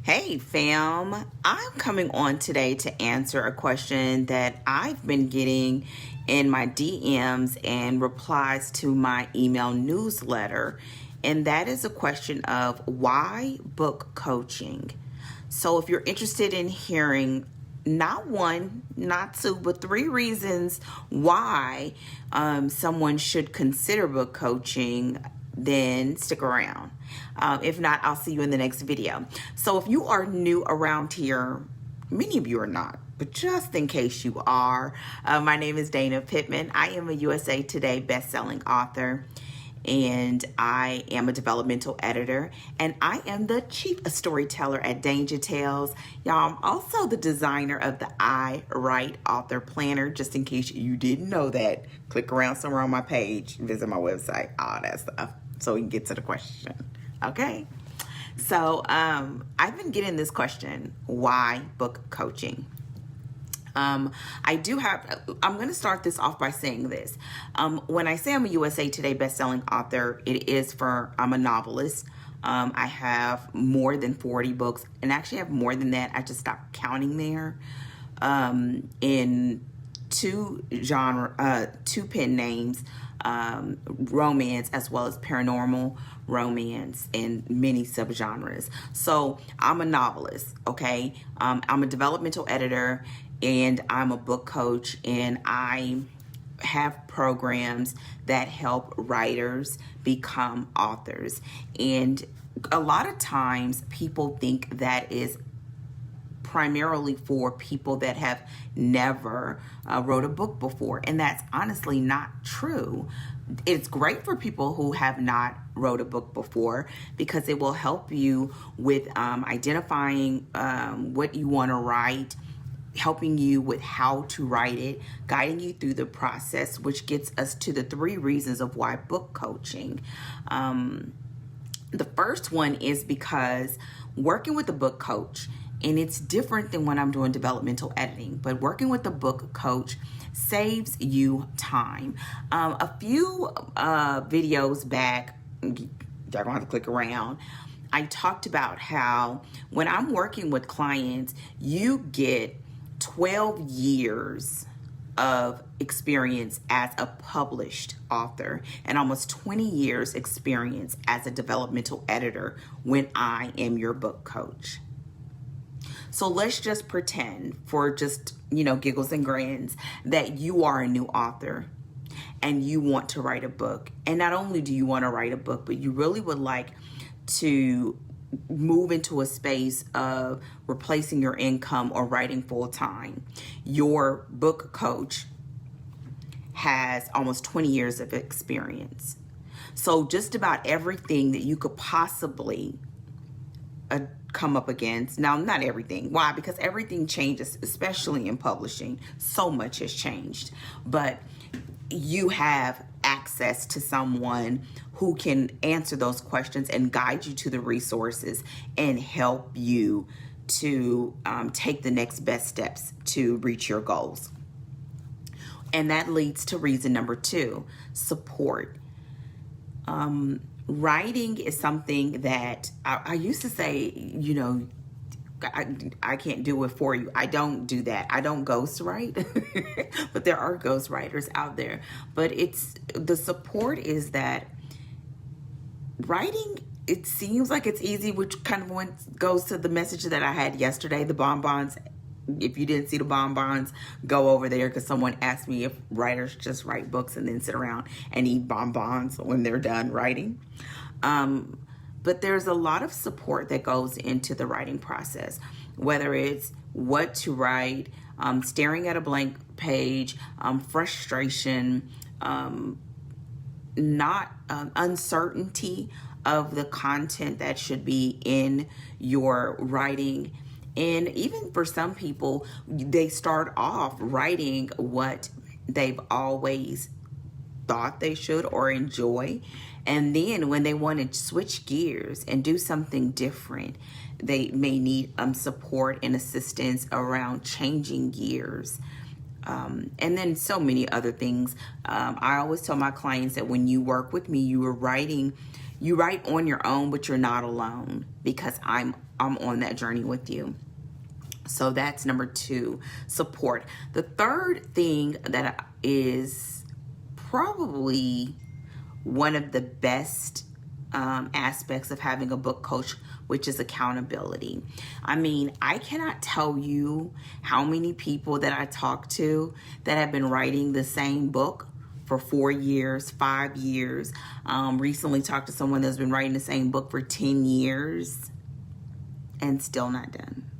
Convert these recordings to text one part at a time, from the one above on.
Hey fam, I'm coming on today to answer a question that I've been getting in my DMs and replies to my email newsletter. And that is a question of why book coaching? So if you're interested in hearing not one, not two, but three reasons why someone should consider book coaching, then stick around. If not, I'll see you in the next video. So if you are new around here, many of you are not, but just in case you are, my name is Dana Pittman. I am a USA Today best-selling author, and I am a developmental editor, and I am the chief storyteller at Danger Tales. Y'all, I'm also the designer of the I Write Author Planner, just in case you didn't know that. Click around somewhere on my page, visit my website, all that stuff, so we can get to the question, okay? So I've been getting this question, why book coaching? I'm going to start this off by saying this. When I say I'm a USA Today bestselling author, I'm a novelist. I have more than 40 books, and actually I have more than that. I just stopped counting there. In two pen names, romance as well as paranormal romance and many subgenres. So I'm a novelist, okay? I'm a developmental editor, and I'm a book coach, and I have programs that help writers become authors. And a lot of times people think that is primarily for people that have never wrote a book before, and that's honestly not true. It's great for people who have not wrote a book before because it will help you with identifying what you want to write, helping you with how to write it, guiding you through the process, which gets us to the three reasons of why book coaching. The first one is because working with a book coach, and it's different than when I'm doing developmental editing, but working with a book coach saves you time. A few videos back, y'all gonna have to click around, I talked about how when I'm working with clients, you get 12 years of experience as a published author and almost 20 years experience as a developmental editor when I am your book coach. So let's just pretend for just, giggles and grins that you are a new author and you want to write a book. And not only do you want to write a book, but you really would like to move into a space of replacing your income or writing full time. Your book coach has almost 20 years of experience. So just about everything that you could possibly come up against. Now, not everything. Why? Because everything changes, especially in publishing. So much has changed. But you have access to someone who can answer those questions and guide you to the resources and help you to take the next best steps to reach your goals. And that leads to reason number 2, support. Writing is something that I used to say, I can't do it for you. I don't do that. I don't ghostwrite, but there are ghostwriters out there. But the support is that writing, it seems like it's easy, which kind of goes to the message that I had yesterday, the bonbons. If you didn't see the bonbons, go over there, because someone asked me if writers just write books and then sit around and eat bonbons when they're done writing. But there's a lot of support that goes into the writing process, whether it's what to write, staring at a blank page, frustration, uncertainty of the content that should be in your writing. And even for some people, they start off writing what they've always thought they should or enjoy. And then when they want to switch gears and do something different, they may need support and assistance around changing gears. And then so many other things. I always tell my clients that when you work with me, you are writing You write on your own, but you're not alone, because I'm on that journey with you. So that's number 2, support. The third thing that is probably one of the best aspects of having a book coach, which is accountability. I mean, I cannot tell you how many people that I talk to that have been writing the same book for 4 years, 5 years. Recently talked to someone that's been writing the same book for 10 years and still not done.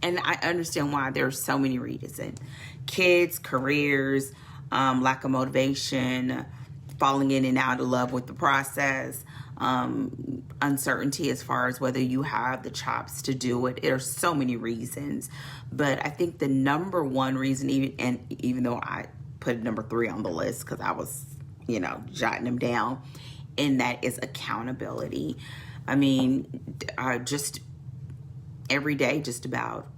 And I understand why. There's so many reasons: kids, careers, lack of motivation, falling in and out of love with the process, uncertainty as far as whether you have the chops to do it. There are so many reasons, but I think the number one reason, even though I put number 3 on the list because I was, jotting them down, and that is accountability. I mean, just every day, just about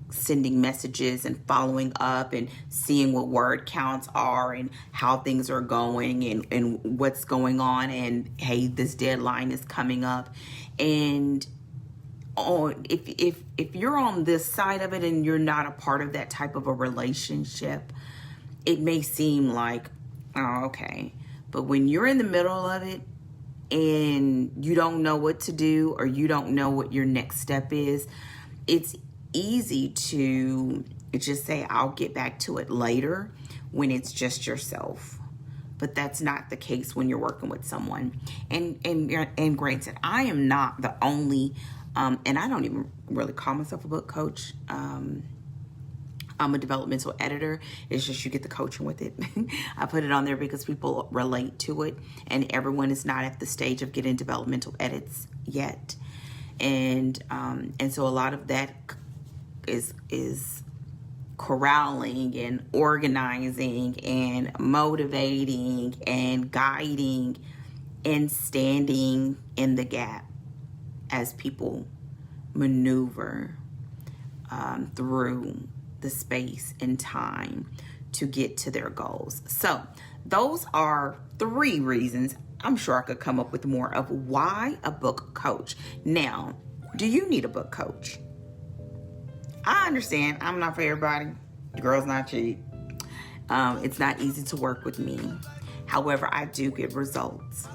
sending messages and following up and seeing what word counts are and how things are going and what's going on, and hey, this deadline is coming up. And if you're on this side of it and you're not a part of that type of a relationship, it may seem like, oh, okay. But when you're in the middle of it and you don't know what to do, or you don't know what your next step is, it's easy to just say, I'll get back to it later, when it's just yourself. But that's not the case when you're working with someone. And granted, I am not the only, and I don't even really call myself a book coach. I'm a developmental editor. It's just you get the coaching with it. I put it on there because people relate to it, and everyone is not at the stage of getting developmental edits yet. And so a lot of that is corralling and organizing and motivating and guiding and standing in the gap as people maneuver through the space and time to get to their goals. So those are 3 reasons. I'm sure I could come up with more of why a book coach. Now, do you need a book coach? I understand I'm not for everybody. The girl's not cheap. It's not easy to work with me. However, I do get results.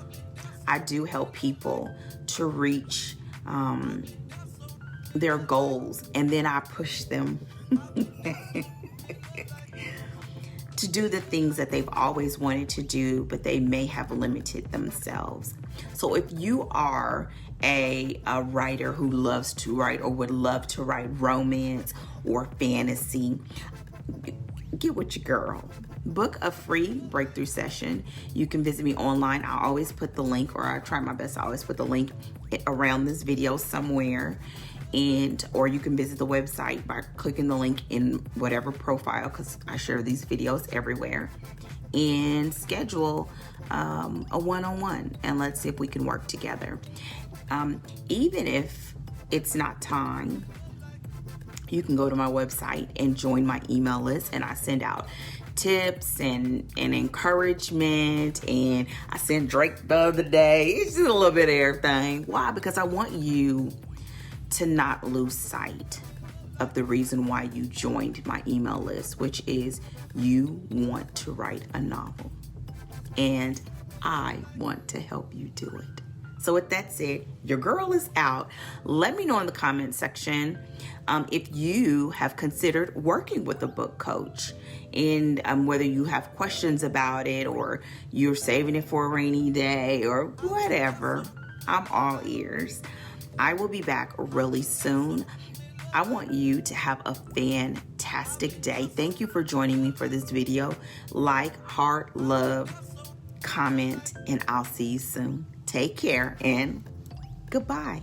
I do help people to reach their goals, and then I push them to do the things that they've always wanted to do, but they may have limited themselves. So if you are a writer who loves to write or would love to write romance or fantasy, get with your girl. Book a free breakthrough session. You can visit me online. I always put the link, or I try my best to always put the link around this video somewhere. Or you can visit the website by clicking the link in whatever profile, because I share these videos everywhere, and schedule a one-on-one, and let's see if we can work together. Even if it's not time, you can go to my website and join my email list, and I send out tips and encouragement, and I sent Drake the other day. It's just a little bit of everything. Why? Because I want you to not lose sight of the reason why you joined my email list, which is you want to write a novel, and I want to help you do it. So with that said, your girl is out. Let me know in the comment section if you have considered working with a book coach, and whether you have questions about it, or you're saving it for a rainy day, or whatever. I'm all ears. I will be back really soon. I want you to have a fantastic day. Thank you for joining me for this video. Like, heart, love, comment, and I'll see you soon. Take care and goodbye.